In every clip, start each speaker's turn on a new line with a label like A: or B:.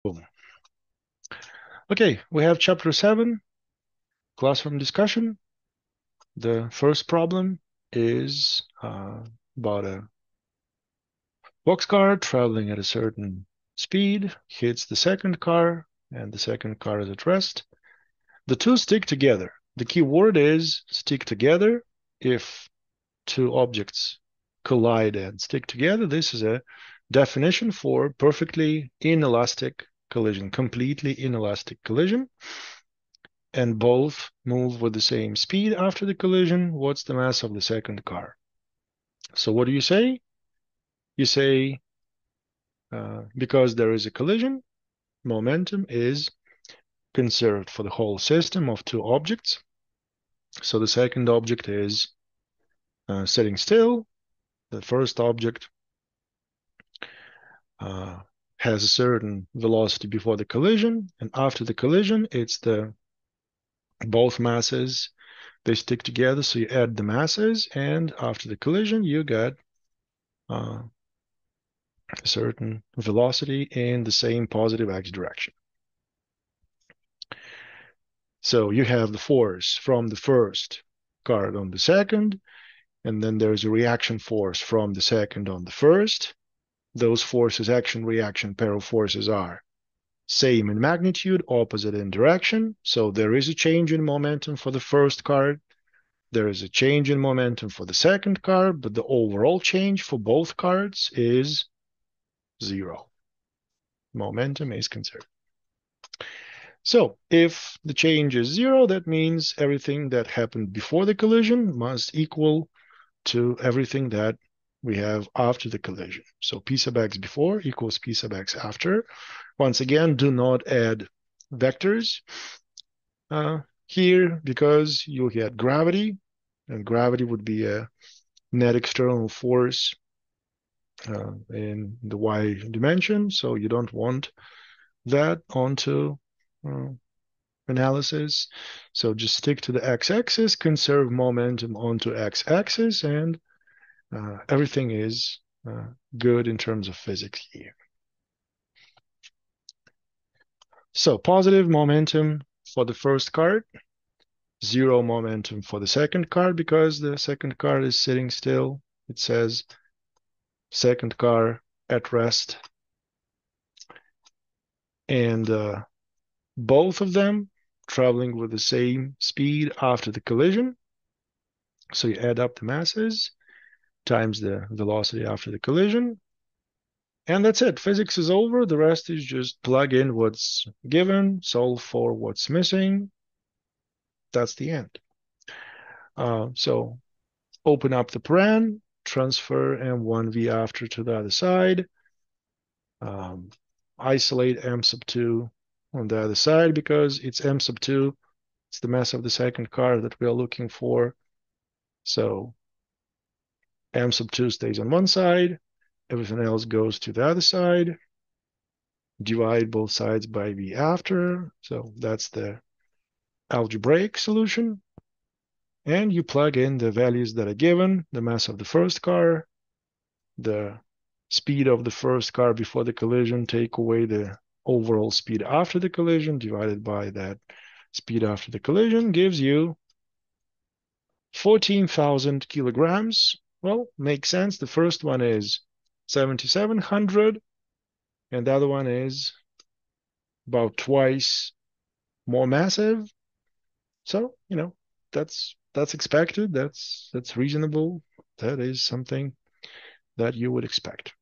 A: Boom. Okay, we have chapter 7, classroom discussion. The first problem is about a boxcar traveling at a certain speed, hits the second car, and the second car is at rest. The two stick together. The key word is stick together. If two objects collide and stick together, this is a definition for perfectly inelastic collision, completely inelastic collision. And both move with the same speed after the collision. What's the mass of the second car? So what do you say? You say because there is a collision, momentum is conserved for the whole system of two objects. So the second object is sitting still. The first object has a certain velocity before the collision, and after the collision, it's the both masses, they stick together, so you add the masses, and after the collision, you get a certain velocity in the same positive x direction. So you have the force from the first card on the second, and then there's a reaction force from the second on the first. Those forces, action, reaction, pair of forces are same in magnitude, opposite in direction. So there is a change in momentum for the first card. There is a change in momentum for the second card, but the overall change for both cards is 0. Momentum is conserved. So if the change is 0, that means everything that happened before the collision must equal to everything that we have after the collision. So P sub x before equals P sub x after. Once again, do not add vectors here because you get gravity, and gravity would be a net external force in the y dimension. So you don't want that onto analysis. So just stick to the x-axis, conserve momentum onto x-axis, and everything is good in terms of physics here. So positive momentum for the first card, 0 momentum for the second card because the second card is sitting still. It says second car at rest. And both of them traveling with the same speed after the collision. So you add up the masses times the velocity after the collision. And that's it. Physics is over. The rest is just plug in what's given, solve for what's missing. That's the end. So open up the paren, transfer M1V after to the other side. Isolate M sub 2 on the other side because it's M sub 2. It's the mass of the second car that we are looking for. So M sub 2 stays on one side. Everything else goes to the other side. Divide both sides by V after. So that's the algebraic solution. And you plug in the values that are given, the mass of the first car, the speed of the first car before the collision, take away the overall speed after the collision, divided by that speed after the collision, gives you 14,000 kilograms. Well, makes sense. The first one is 7,700, and the other one is about twice more massive. So, that's expected. That's reasonable. That is something that you would expect.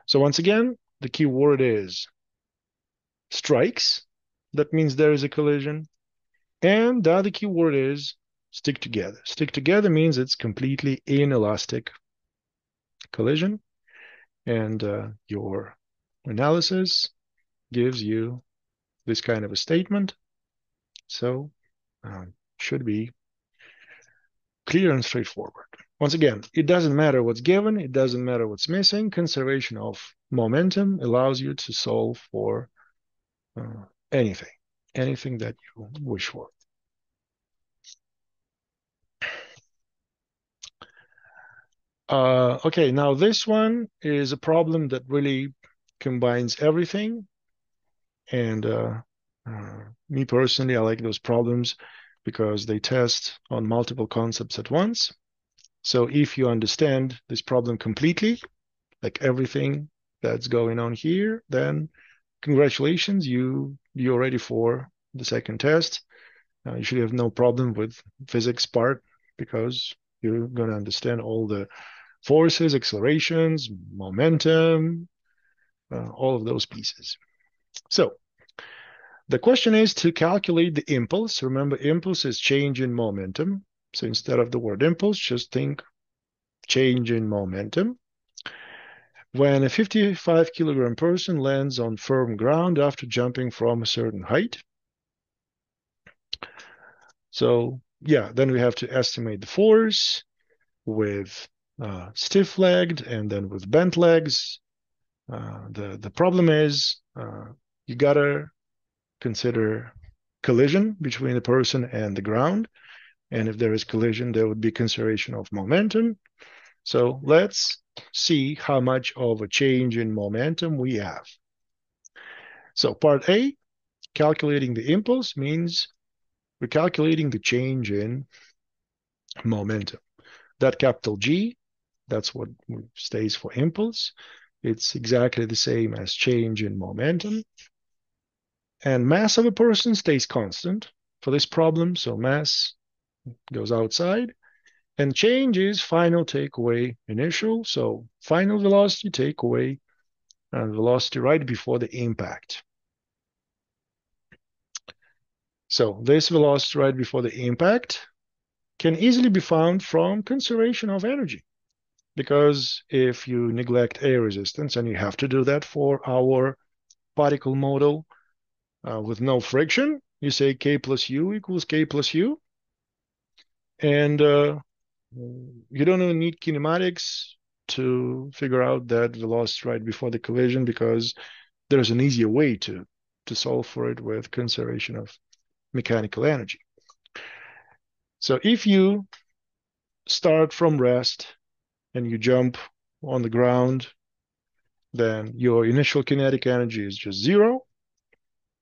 A: So once again, the key word is strikes. That means there is a collision. And the other key word is stick together. Stick together means it's completely inelastic collision. And your analysis gives you this kind of a statement. So should be clear and straightforward. Once again, it doesn't matter what's given, it doesn't matter what's missing. Conservation of momentum allows you to solve for anything that you wish for. Okay, now this one is a problem that really combines everything. And me personally, I like those problems because they test on multiple concepts at once. So if you understand this problem completely, like everything that's going on here, then congratulations, you're ready for the second test. You should have no problem with physics part because you're going to understand all the forces, accelerations, momentum, all of those pieces. So the question is to calculate the impulse. Remember, impulse is change in momentum. So instead of the word impulse, just think change in momentum. When a 55 kilogram person lands on firm ground after jumping from a certain height. So yeah, then we have to estimate the force with stiff-legged and then with bent legs. The problem is you gotta consider collision between the person and the ground. And if there is collision, there would be conservation of momentum. So let's see how much of a change in momentum we have. So part A, calculating the impulse means we're calculating the change in momentum. That capital G, that's what stays for impulse. It's exactly the same as change in momentum. And mass of a person stays constant for this problem. So mass goes outside. And change is final takeaway initial. So final velocity takeaway and velocity right before the impact. So this velocity right before the impact can easily be found from conservation of energy. Because if you neglect air resistance, and you have to do that for our particle model with no friction, you say K plus U equals K plus U. And you don't even need kinematics to figure out that velocity right before the collision because there's an easier way to solve for it with conservation of mechanical energy. So if you start from rest and you jump on the ground, then your initial kinetic energy is just zero,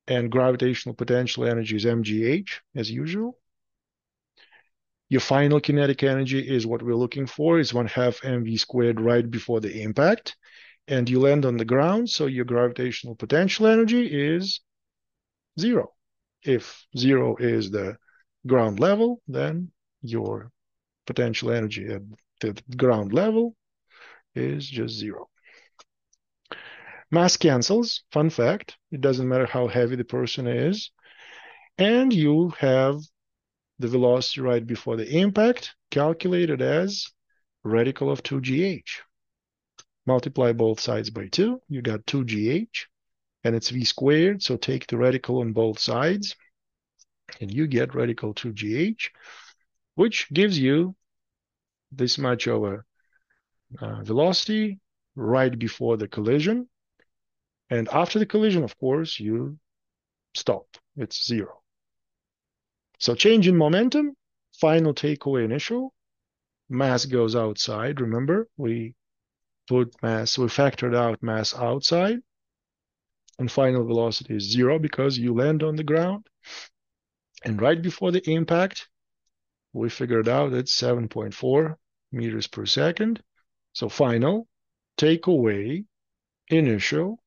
A: and gravitational potential energy is mgh, as usual. Your final kinetic energy is what we're looking for, is 1/2 mv squared right before the impact, and you land on the ground, so your gravitational potential energy is zero. If zero is the ground level, then your potential energy at the ground level is just zero. Mass cancels, fun fact, it doesn't matter how heavy the person is, and you have the velocity right before the impact calculated as radical of 2gh. Multiply both sides by 2, you got 2gh, and it's v squared, so take the radical on both sides, and you get radical 2gh, which gives you this much of a velocity right before the collision. And after the collision, of course, you stop. It's zero. So change in momentum, final takeaway initial, mass goes outside. Remember, we factored out mass outside, and final velocity is zero because you land on the ground. And right before the impact, we figured out it's 7.4 meters per second. So final takeaway initial,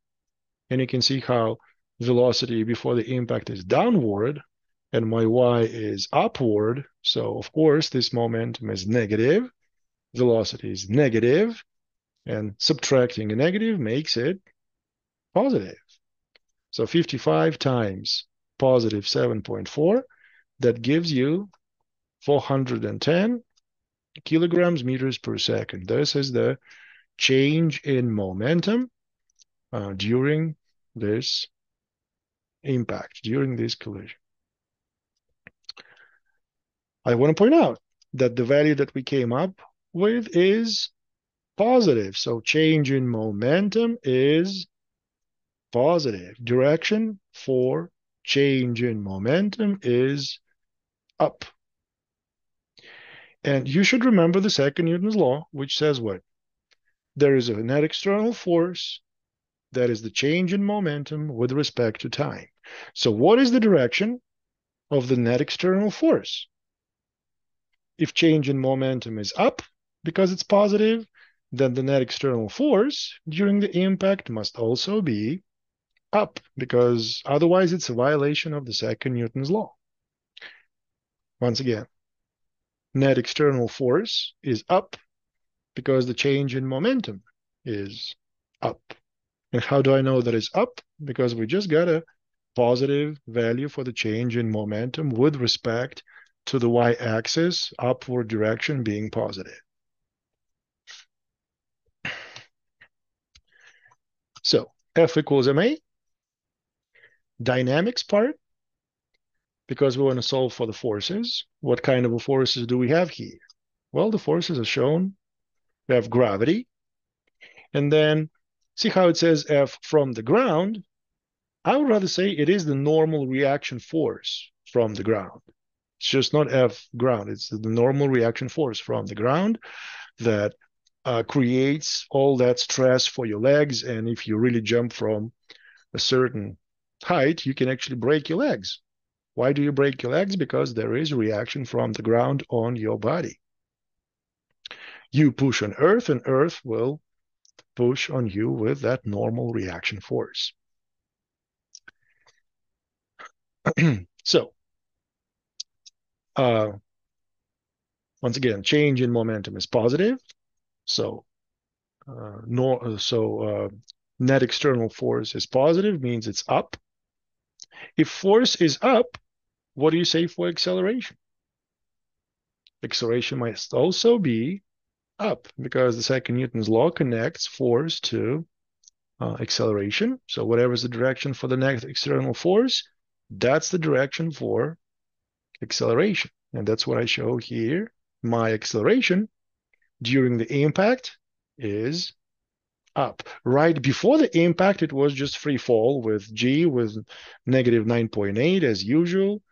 A: and you can see how velocity before the impact is downward and my y is upward. So of course this momentum is negative, velocity is negative, and subtracting a negative makes it positive. So 55 times positive 7.4, that gives you 410 kilograms meters per second. This is the change in momentum during this impact, during this collision. I want to point out that the value that we came up with is positive. So change in momentum is positive. Direction for change in momentum is up. And you should remember the second Newton's law, which says what? There is a net external force That is the change in momentum with respect to time. So what is the direction of the net external force? If change in momentum is up because it's positive, then the net external force during the impact must also be up, because otherwise it's a violation of the second Newton's law. Once again, net external force is up because the change in momentum is up. And how do I know that it's up? Because we just got a positive value for the change in momentum with respect to the y-axis, upward direction being positive. So F equals ma. Dynamics part, because we want to solve for the forces. What kind of forces do we have here? Well, the forces are shown. We have gravity. And then see how it says F from the ground? I would rather say it is the normal reaction force from the ground. It's just not F ground. It's the normal reaction force from the ground that creates all that stress for your legs. And if you really jump from a certain height, you can actually break your legs. Why do you break your legs? Because there is a reaction from the ground on your body. You push on Earth, and Earth will push on you with that normal reaction force. So, once again, change in momentum is positive. So, net external force is positive, means it's up. If force is up, what do you say for acceleration? Acceleration must also be up, because the second Newton's law connects force to acceleration. So whatever is the direction for the next external force, that's the direction for acceleration. And that's what I show here. My acceleration during the impact is up. Right before the impact, it was just free fall with G with negative 9.8 as usual.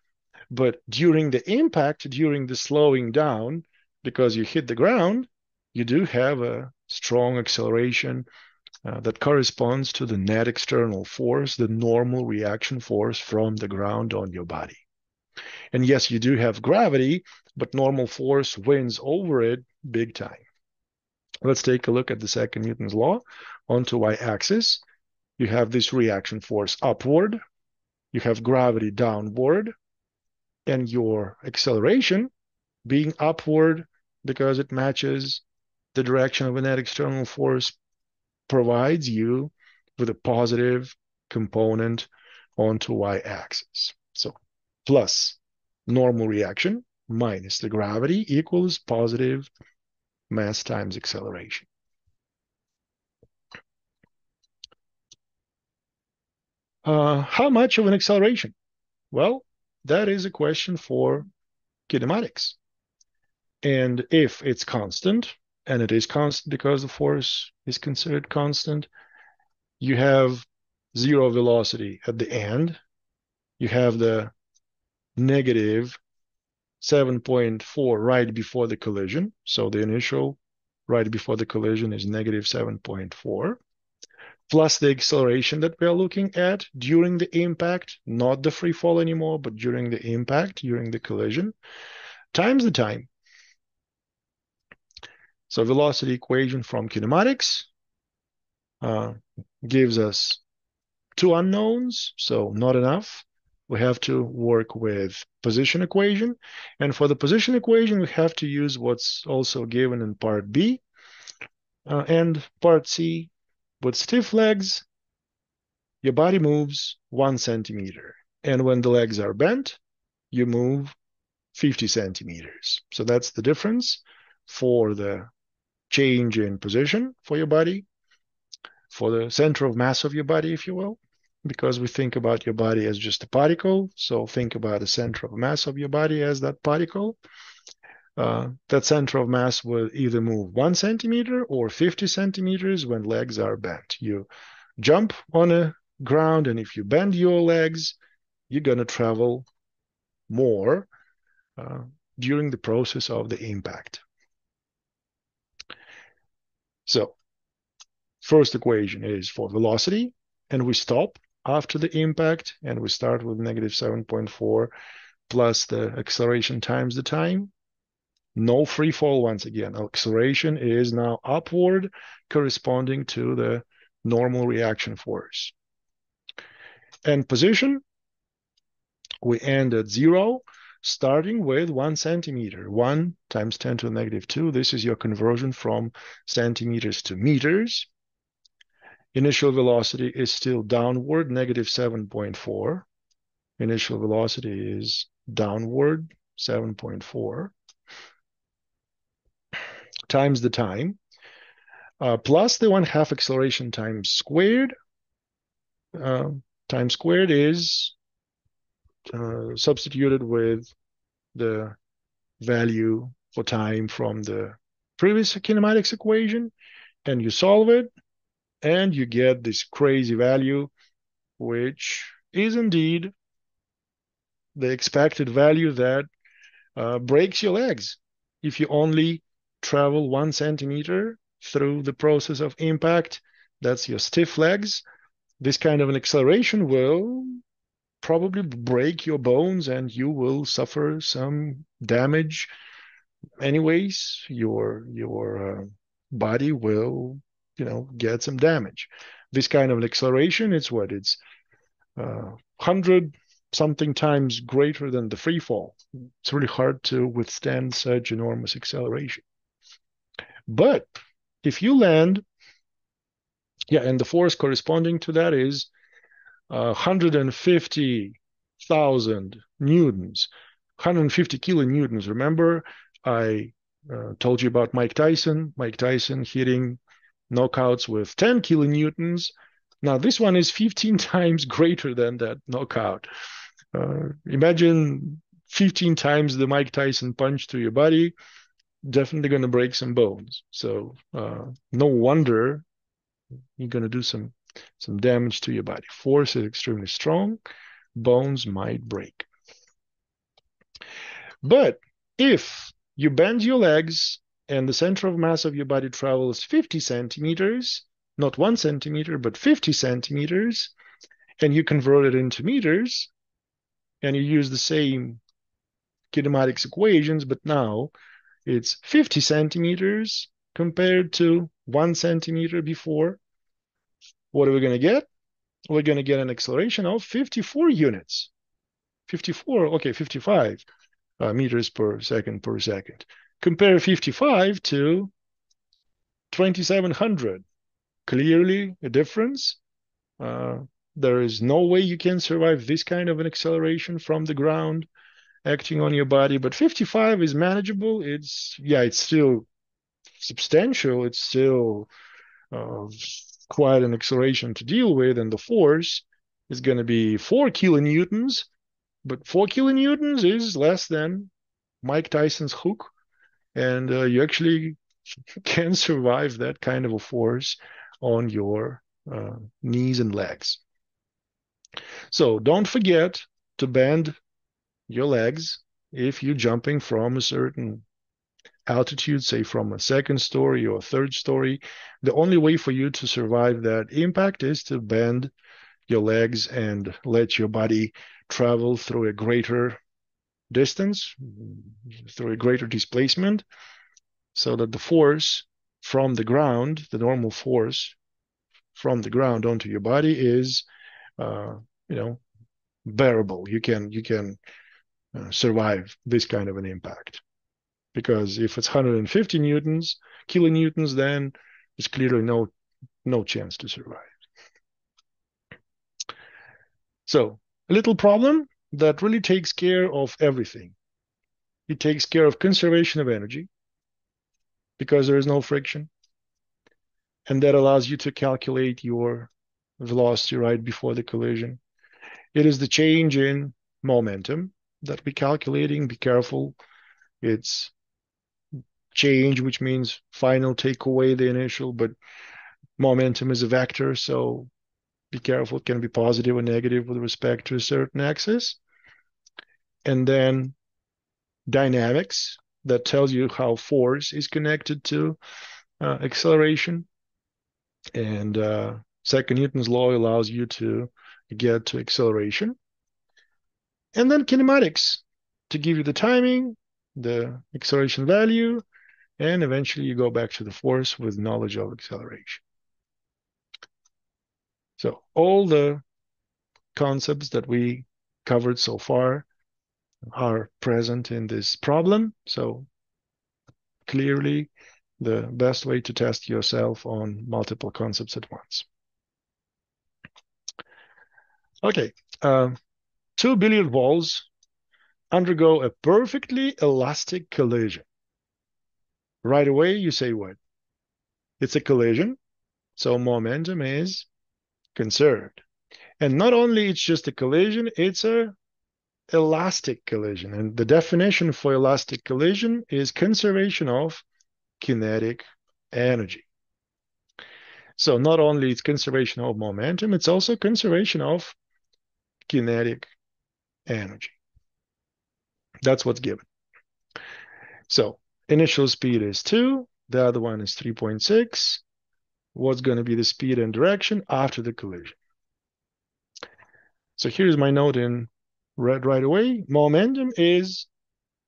A: But during the impact, during the slowing down, because you hit the ground, you do have a strong acceleration that corresponds to the net external force, the normal reaction force from the ground on your body. And yes, you do have gravity, but normal force wins over it big time. Let's take a look at the second Newton's law. Onto y-axis, you have this reaction force upward, you have gravity downward, and your acceleration being upward because it matches the direction of a net external force provides you with a positive component onto y-axis. So plus normal reaction minus the gravity equals positive mass times acceleration. How much of an acceleration? Well, that is a question for kinematics. And if it's constant, and it is constant because the force is considered constant, you have zero velocity at the end. You have the negative 7.4 right before the collision. So the initial right before the collision is negative 7.4, plus the acceleration that we are looking at during the impact, not the free fall anymore, but during the impact, during the collision, times the time. So velocity equation from kinematics gives us two unknowns, so not enough. We have to work with position equation. And for the position equation, we have to use what's also given in part B and part C. With stiff legs, your body moves 1 centimeter. And when the legs are bent, you move 50 centimeters. So that's the difference for the change in position for your body, for the center of mass of your body, if you will, because we think about your body as just a particle. So think about the center of mass of your body as that particle. That center of mass will either move 1 centimeter or 50 centimeters when legs are bent. You jump on a ground, and if you bend your legs, you're going to travel more during the process of the impact. So first equation is for velocity, and we stop after the impact, and we start with negative 7.4 plus the acceleration times the time. No free fall once again. Acceleration is now upward, corresponding to the normal reaction force. And position, we end at 0, starting with 1 centimeter. 1 times 10 to the negative 2. This is your conversion from centimeters to meters. Initial velocity is still downward, negative 7.4. Initial velocity is downward, 7.4, times the time, plus the 1/2 acceleration time squared. Time squared is substituted with the value for time from the previous kinematics equation, and you solve it, and you get this crazy value, which is indeed the expected value that breaks your legs if you only travel 1 centimeter through the process of impact. That's your stiff legs. This kind of an acceleration will probably break your bones and you will suffer some damage. Anyways, your body will, get some damage. This kind of an acceleration, it's 100 something times greater than the free fall. It's really hard to withstand such enormous acceleration. But if you land, and the force corresponding to that is 150,000 newtons, 150 kilonewtons. Remember, I told you about Mike Tyson. Mike Tyson hitting knockouts with 10 kilonewtons. Now, this one is 15 times greater than that knockout. Imagine 15 times the Mike Tyson punch to your body, definitely going to break some bones. So no wonder you're going to do some damage to your body. Force is extremely strong. Bones might break. But if you bend your legs and the center of mass of your body travels 50 centimeters, not 1 centimeter, but 50 centimeters, and you convert it into meters, and you use the same kinematics equations, but now it's 50 centimeters compared to 1 centimeter before. What are we going to get? We're going to get an acceleration of 54 units. 55 meters per second. Compare 55 to 2,700. Clearly a difference. There is no way you can survive this kind of an acceleration from the ground acting on your body, but 55 is manageable. It's still substantial. It's still quite an acceleration to deal with, and the force is going to be 4 kilonewtons, but 4 kilonewtons is less than Mike Tyson's hook, and you actually can survive that kind of a force on your knees and legs. So don't forget to bend your legs if you're jumping from a certain altitude, say from a second story or third story. The only way for you to survive that impact is to bend your legs and let your body travel through a greater distance, through a greater displacement, so that the force from the ground, the normal force from the ground onto your body is, bearable. You can survive this kind of an impact. Because if it's 150 kilonewtons, then there's clearly no chance to survive. So a little problem that really takes care of everything. It takes care of conservation of energy because there is no friction. And that allows you to calculate your velocity right before the collision. It is the change in momentum that we're calculating. Be careful. It's change, which means final take away the initial, but momentum is a vector, so be careful. It can be positive or negative with respect to a certain axis. And then dynamics, that tells you how force is connected to acceleration. And second Newton's law allows you to get to acceleration. And then kinematics to give you the timing, the acceleration value, and eventually you go back to the force with knowledge of acceleration. So all the concepts that we covered so far are present in this problem. So clearly the best way to test yourself on multiple concepts at once. Okay, two billiard balls undergo a perfectly elastic collision. Right away, you say what? It's a collision, so momentum is conserved. And not only it's just a collision, it's a elastic collision. And the definition for elastic collision is conservation of kinetic energy. So not only it's conservation of momentum, it's also conservation of kinetic energy. That's what's given. So initial speed is 2, the other one is 3.6. What's going to be the speed and direction after the collision? So here's my note in red right away. Momentum is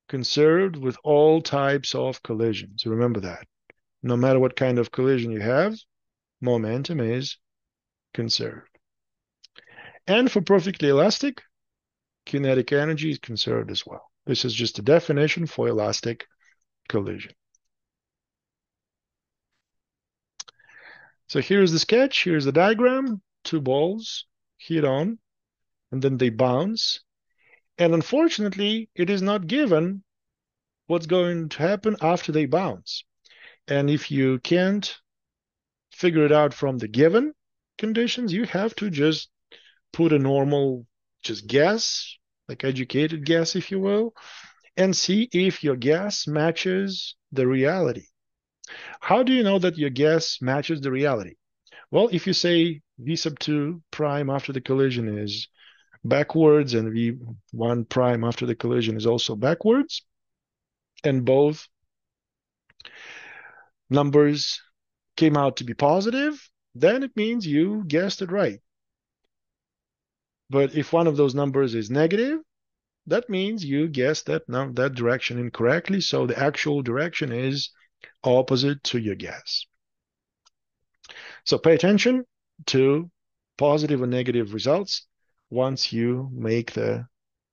A: conserved with all types of collisions. Remember that. No matter what kind of collision you have, momentum is conserved. And for perfectly elastic, kinetic energy is conserved as well. This is just a definition for elastic collision. So here's the sketch, here's the diagram. Two balls hit on, and then they bounce. And unfortunately, it is not given what's going to happen after they bounce. And if you can't figure it out from the given conditions, you have to just put a normal, just guess, like educated guess, if you will, and see if your guess matches the reality. How do you know that your guess matches the reality? Well, if you say v sub 2 prime after the collision is backwards and v1 prime after the collision is also backwards, and both numbers came out to be positive, then it means you guessed it right. But if one of those numbers is negative, that means you guessed that direction incorrectly. So the actual direction is opposite to your guess. So pay attention to positive or negative results once you make the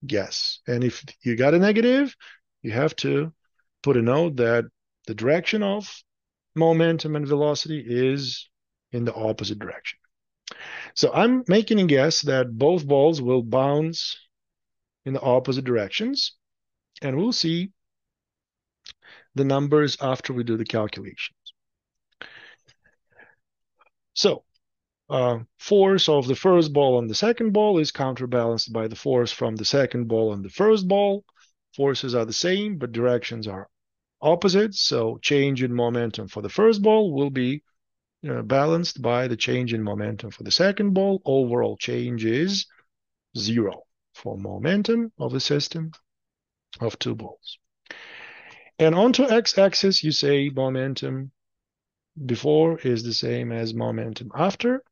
A: guess. And if you got a negative, you have to put a note that the direction of momentum and velocity is in the opposite direction. So I'm making a guess that both balls will bounce in the opposite directions, and we'll see the numbers after we do the calculations. So force of the first ball on the second ball is counterbalanced by the force from the second ball on the first ball. Forces are the same, but directions are opposite. So change in momentum for the first ball will be balanced by the change in momentum for the second ball. Overall change is 0 for momentum of the system of two balls. And onto x-axis, you say momentum before is the same as momentum after.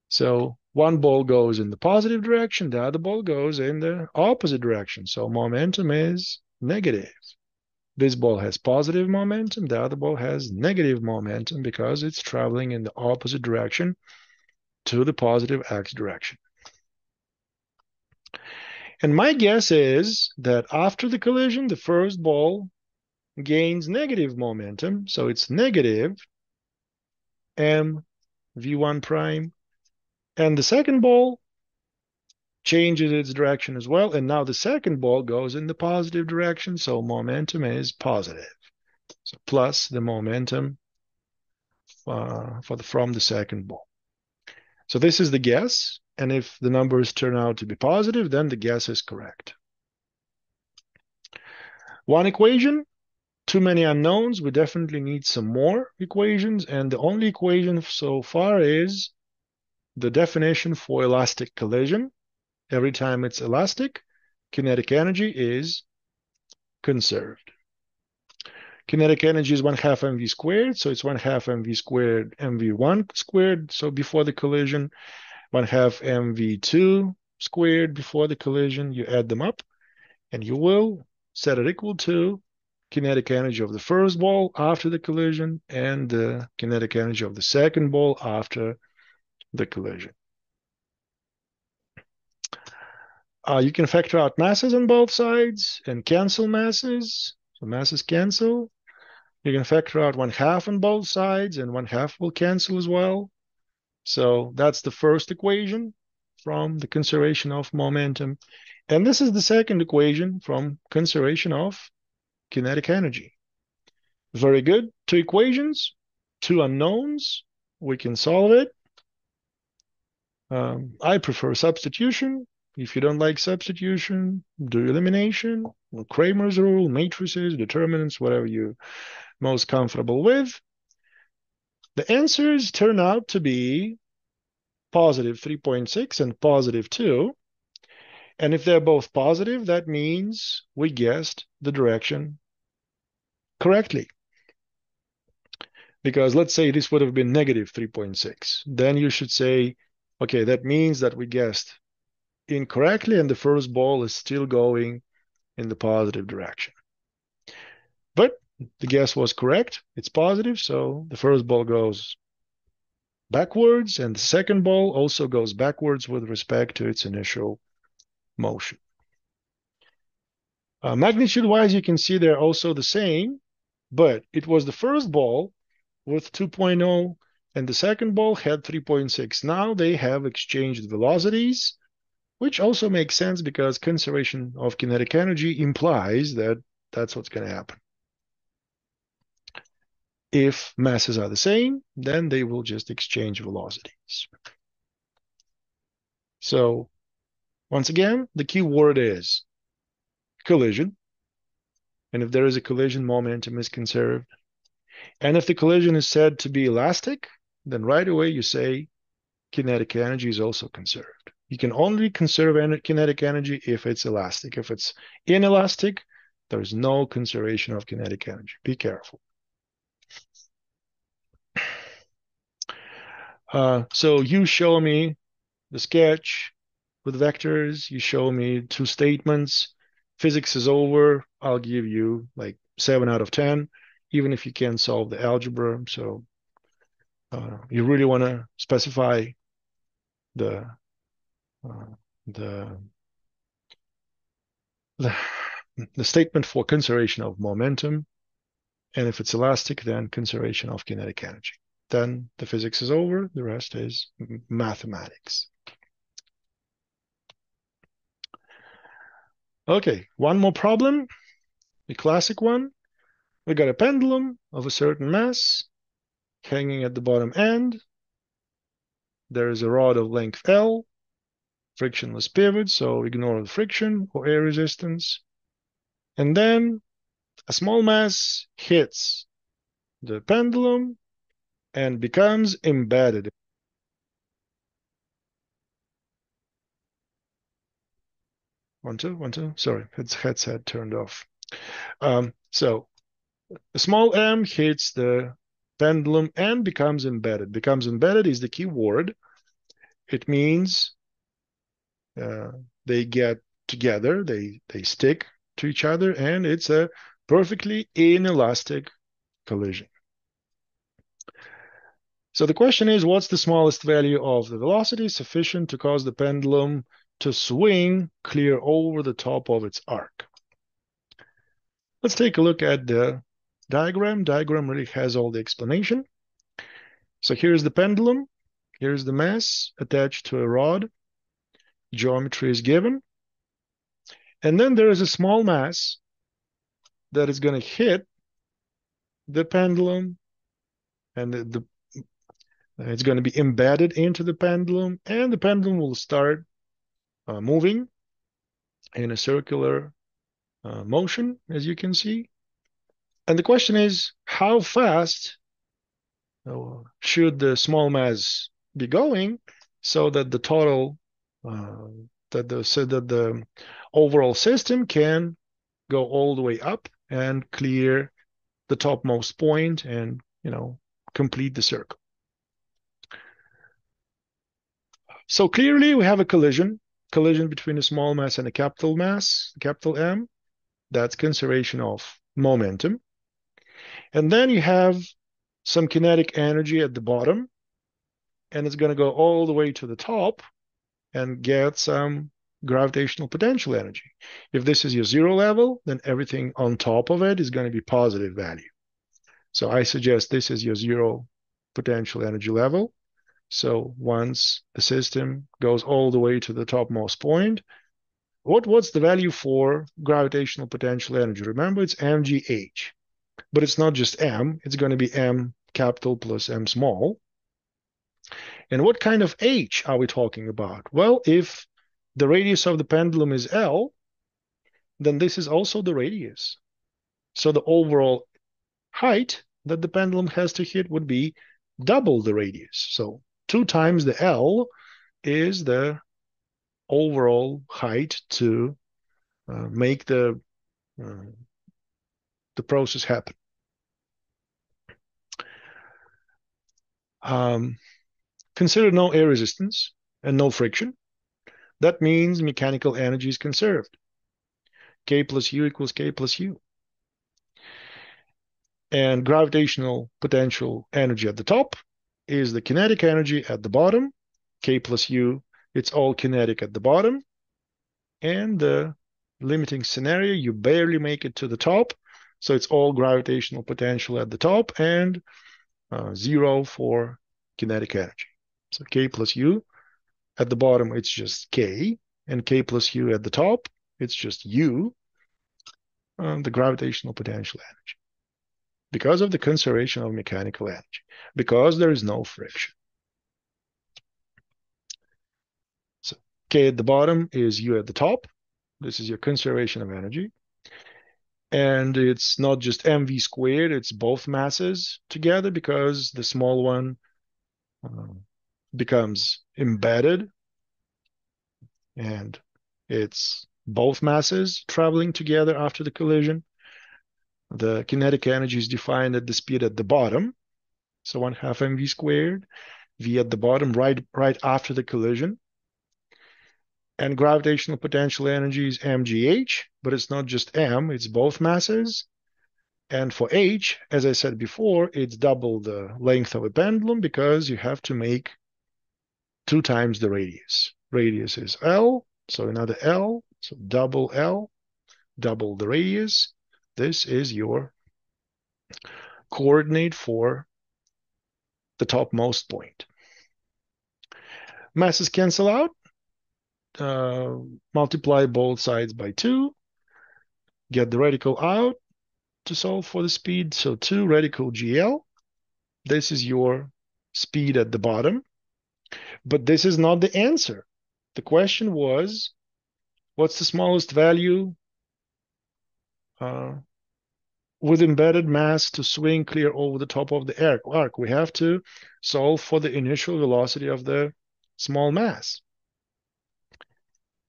A: So one ball goes in the positive direction, the other ball goes in the opposite direction. So momentum is negative. This ball has positive momentum, the other ball has negative momentum because it's traveling in the opposite direction to the positive x direction. And my guess is that after the collision, the first ball gains negative momentum. So it's negative m v1 prime. And the second ball changes its direction as well. And now the second ball goes in the positive direction. So momentum is positive. So plus the momentum from the second ball. So this is the guess. And if the numbers turn out to be positive, then the guess is correct. One equation, too many unknowns. We definitely need some more equations. And the only equation so far is the definition for elastic collision. Every time it's elastic, kinetic energy is conserved. Kinetic energy is 1/2 mv squared, so it's 1/2 mv squared mv1 squared, so before the collision, 1/2 mv2 squared before the collision. You add them up, and you will set it equal to kinetic energy of the first ball after the collision and the kinetic energy of the second ball after the collision. You can factor out masses on both sides and cancel masses. So masses cancel. You can factor out 1/2 on both sides, and 1/2 will cancel as well. So that's the first equation from the conservation of momentum. And this is the second equation from conservation of kinetic energy. Very good. Two equations, two unknowns. We can solve it. I prefer substitution. If you don't like substitution, do elimination, Cramer's rule, matrices, determinants, whatever you're most comfortable with. The answers turn out to be positive 3.6 and positive 2. And if they're both positive, that means we guessed the direction correctly. Because let's say this would have been negative 3.6. Then you should say, okay, that means that we guessed incorrectly and the first ball is still going in the positive direction. But the guess was correct. It's positive, so the first ball goes backwards and the second ball also goes backwards with respect to its initial motion. Magnitude-wise, you can see they're also the same, but it was the first ball with 2.0 and the second ball had 3.6. Now they have exchanged velocities, which also makes sense because conservation of kinetic energy implies that that's what's going to happen. If masses are the same, then they will just exchange velocities. So once again, the key word is collision. And if there is a collision, momentum is conserved. And if the collision is said to be elastic, then right away you say kinetic energy is also conserved. You can only conserve kinetic energy if it's elastic. If it's inelastic, there's no conservation of kinetic energy. Be careful. So you show me the sketch with vectors. You show me two statements. Physics is over. I'll give you like 7 out of 10, even if you can't solve the algebra. So you really want to specify the statement for conservation of momentum. And if it's elastic, then conservation of kinetic energy. Then the physics is over. The rest is mathematics. Okay, one more problem, the classic one. We got a pendulum of a certain mass hanging at the bottom end. There is a rod of length L, frictionless pivot, so ignore the friction or air resistance. And then a small mass hits the pendulum and becomes embedded. One, two. Sorry, its headset turned off. So a small m hits the pendulum and becomes embedded. Becomes embedded is the key word. It means they get together, they stick to each other, and it's a perfectly inelastic collision. So the question is, what's the smallest value of the velocity sufficient to cause the pendulum to swing clear over the top of its arc? Let's take a look at the diagram. Diagram really has all the explanation. So here's the pendulum. Here's the mass attached to a rod. Geometry is given. And then there is a small mass that is going to hit the pendulum, and it's going to be embedded into the pendulum, and the pendulum will start moving in a circular motion, as you can see. And the question is, how fast should the small mass be going so that the total, that the overall system can go all the way up and clear the topmost point and, complete the circle. So clearly we have a collision between a small mass and a capital mass, capital M. That's conservation of momentum. And then you have some kinetic energy at the bottom, and it's going to go all the way to the top and get some gravitational potential energy. If this is your zero level, then everything on top of it is going to be positive value. So I suggest this is your zero potential energy level. So once the system goes all the way to the topmost point, what's the value for gravitational potential energy? Remember, it's mgh, but it's not just m, it's going to be m capital plus m small. And what kind of h are we talking about? Well, if the radius of the pendulum is L, then this is also the radius. So the overall height that the pendulum has to hit would be double the radius. So 2 times the L is the overall height to make the process happen. Consider no air resistance and no friction. That means mechanical energy is conserved. K plus U equals K plus U. And gravitational potential energy at the top is the kinetic energy at the bottom. K plus U, it's all kinetic at the bottom. And the limiting scenario, you barely make it to the top. So it's all gravitational potential at the top and 0 for kinetic energy. So K plus U. At the bottom, it's just K. And K plus U at the top, it's just U, the gravitational potential energy. Because of the conservation of mechanical energy. Because there is no friction. So K at the bottom is U at the top. This is your conservation of energy. And it's not just mv squared, it's both masses together because the small one becomes embedded and it's both masses traveling together after the collision. The kinetic energy is defined at the speed at the bottom. So 1/2 mv squared, v at the bottom right after the collision. And gravitational potential energy is mgh, but it's not just m, it's both masses. And for h, as I said before, it's double the length of a pendulum because you have to make 2 times the radius. Radius is L, so another L, so double L, double the radius. This is your coordinate for the topmost point. Masses cancel out. Multiply both sides by 2. Get the radical out to solve for the speed. So 2 radical GL. This is your speed at the bottom. But this is not the answer. The question was, what's the smallest value with embedded mass to swing clear over the top of the arc? We have to solve for the initial velocity of the small mass.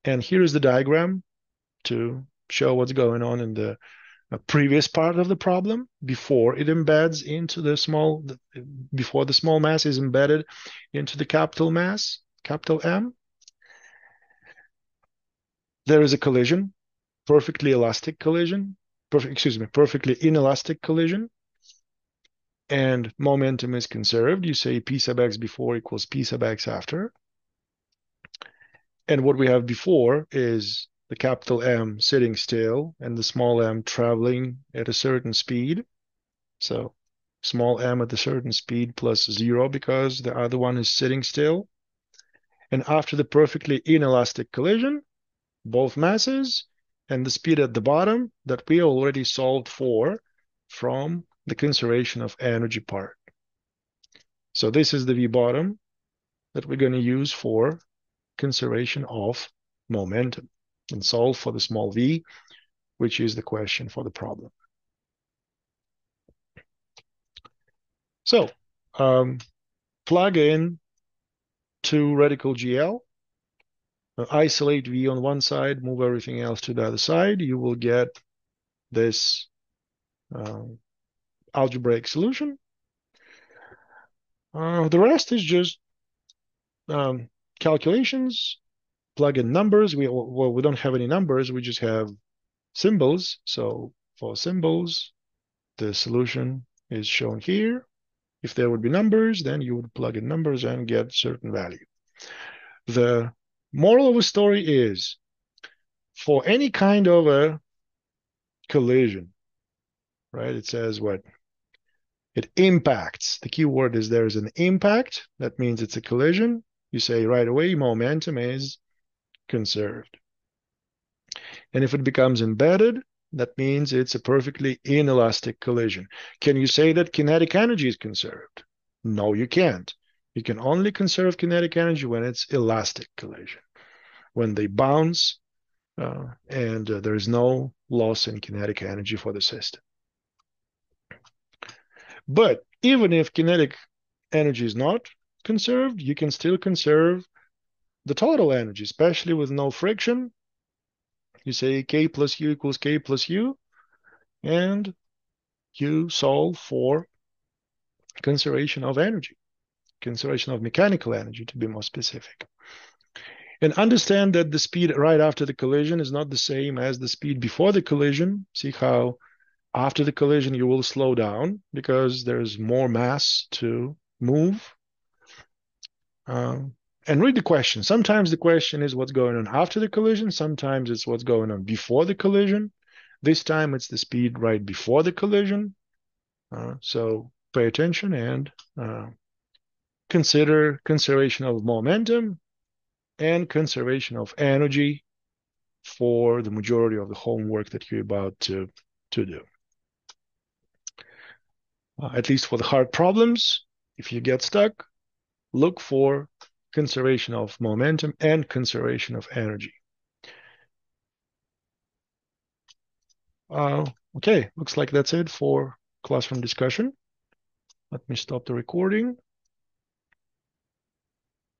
A: And here is the diagram to show what's going on in the previous part of the problem before it embeds into before the small mass is embedded into the capital mass, capital M. There is a collision, perfectly elastic collision, perfectly inelastic collision, and momentum is conserved. You say P sub x before equals P sub x after. And what we have before is the capital M sitting still and the small m traveling at a certain speed. So small m at a certain speed plus 0 because the other one is sitting still. And after the perfectly inelastic collision, both masses and the speed at the bottom that we already solved for from the conservation of energy part. So this is the V bottom that we're going to use for conservation of momentum and solve for the small v, which is the question for the problem. So plug in 2 radical GL, isolate V on one side, move everything else to the other side. You will get this algebraic solution. The rest is just calculations, plug in numbers. We don't have any numbers. We just have symbols. So for symbols, the solution is shown here. If there would be numbers, then you would plug in numbers and get certain value. The moral of the story is for any kind of a collision, right? It says what? It impacts. The key word is there's an impact. That means it's a collision. You say right away momentum is conserved. And if it becomes embedded, that means it's a perfectly inelastic collision. Can you say that kinetic energy is conserved? No, you can't. You can only conserve kinetic energy when it's elastic collision, when they bounce and there is no loss in kinetic energy for the system. But even if kinetic energy is not conserved, you can still conserve the total energy, especially with no friction. You say K plus U equals K plus U, and you solve for conservation of energy, conservation of mechanical energy, to be more specific. And understand that the speed right after the collision is not the same as the speed before the collision. See how after the collision you will slow down because there's more mass to move. And read the question. Sometimes the question is what's going on after the collision. Sometimes it's what's going on before the collision. This time it's the speed right before the collision. So pay attention and consider conservation of momentum and conservation of energy for the majority of the homework that you're about to do. At least for the hard problems, if you get stuck, look for conservation of momentum and conservation of energy. Okay, looks like that's it for classroom discussion. Let me stop the recording.